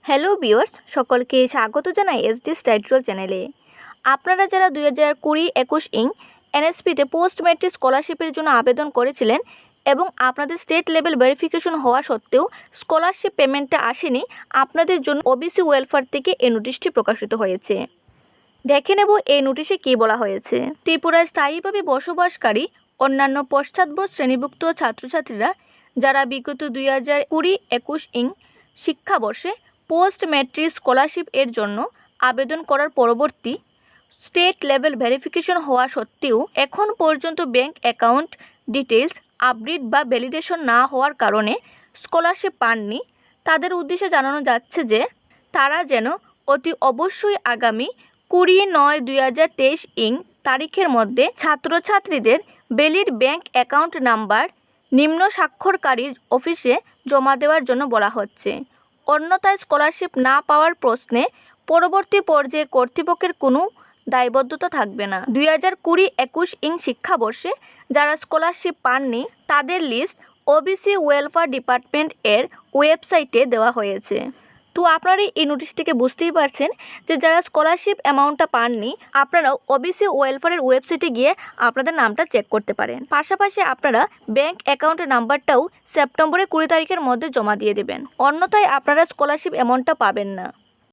Hello viewers, সকলকে স্বাগত জানাই SDStudyTutorial চ্যানেলে। আপনারা যারা 2020-21 এনএসপিতে পোস্ট ম্যাট্রিক স্কলারশিপের জন্য আবেদন করেছিলেন এবং আপনাদের স্টেট লেভেল ভেরিফিকেশন হওয়া সত্ত্বেও স্কলারশিপ পেমেন্টটা আসেনি, আপনাদের জন্য ওবিসি ওয়েলফেয়ার থেকে এই নোটিশটি প্রকাশিত হয়েছে। দেখে নেব এই নোটিশে কী বলা হয়েছে। ত্রিপুরায় স্থায়ীভাবে বসবাসকারী অন্যান্য পশ্চাৎপদ শ্রেণীভুক্ত ছাত্রছাত্রীরা যারা বিগত 2020-21 শিক্ষাবর্ষে পোস্ট ম্যাট্রিক স্কলারশিপ এর জন্য আবেদন করার পরবর্তী স্টেট লেভেল ভেরিফিকেশন হওয়া সত্ত্বেও এখন পর্যন্ত ব্যাংক অ্যাকাউন্ট ডিটেলস আপডেট বা ভ্যালিডেশন না হওয়ার কারণে স্কলারশিপ পাননি, তাদের উদ্দেশ্যে জানানো যাচ্ছে যে তারা যেন অতি অবশ্যই আগামী 20/9/2023 তারিখের মধ্যে ছাত্রছাত্রীদের ভ্যালিড ব্যাংক অ্যাকাউন্ট নাম্বার নিম্ন স্বাক্ষরকারীর অফিসে জমা দেওয়ার জন্য বলা হচ্ছে। অন্যথায় স্কলারশিপ না পাওয়ার প্রশ্নে পরবর্তী পর্যায়ে কর্তৃপক্ষের কোনো দায়বদ্ধতা থাকবে না। 2020-21 শিক্ষাবর্ষে যারা স্কলারশিপ পাননি তাদের লিস্ট ওবিসি ওয়েলফেয়ার ডিপার্টমেন্ট এর ওয়েবসাইটে দেওয়া হয়েছে। তো আপনারা এই নোটিশ থেকে বুঝতেই পারছেন যে যারা স্কলারশিপ অ্যামাউন্টটা পাননি আপনারাও ওবিসি ওয়েলফেয়ারের ওয়েবসাইটে গিয়ে আপনাদের নামটা চেক করতে পারেন। পাশাপাশি আপনারা ব্যাংক অ্যাকাউন্টের নাম্বারটাও সেপ্টেম্বরের 20 তারিখের মধ্যে জমা দিয়ে দেবেন, অন্যথায় আপনারা স্কলারশিপ অ্যামাউন্টটা পাবেন না।